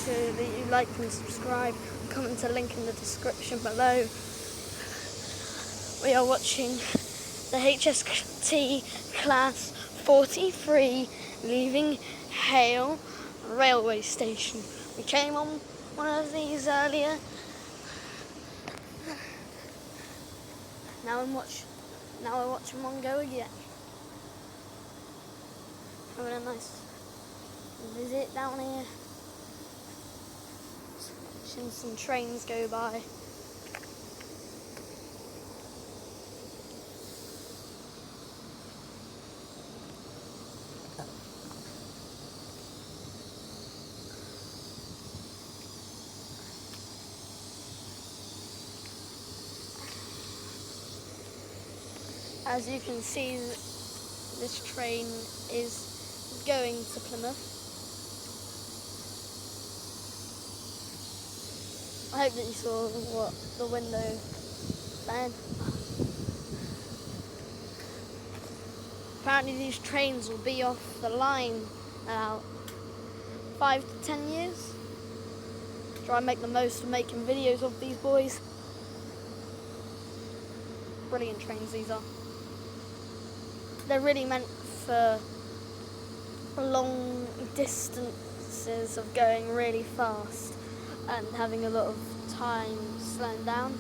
sure that you like and subscribe. Comment the link in the description below. We are watching the HST class 43 leaving Hale railway station. We came on one of these earlier. Now we're watching one go again. Having a nice visit down here. Watching some trains go by. As you can see, this train is going to Plymouth. I hope that you saw what the window said. Apparently these trains will be off the line in about 5 to 10 years. Try and make the most of making videos of these boys. Brilliant trains these are. They're really meant for long distances of going really fast and having a lot of time slowing down.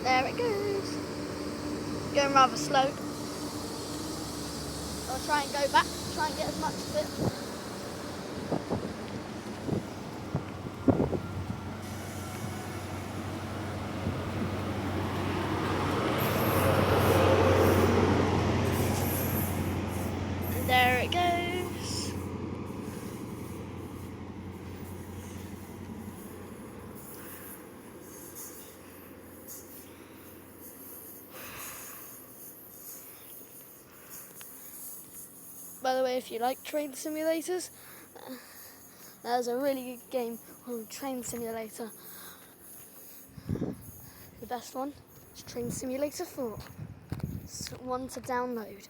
There it goes. Going rather slow. I'll try and go back, try and get as much of it. And there it goes. By the way, if you like train simulators, there's a really good game called Train Simulator. The best one is Train Simulator 4. It's one to download.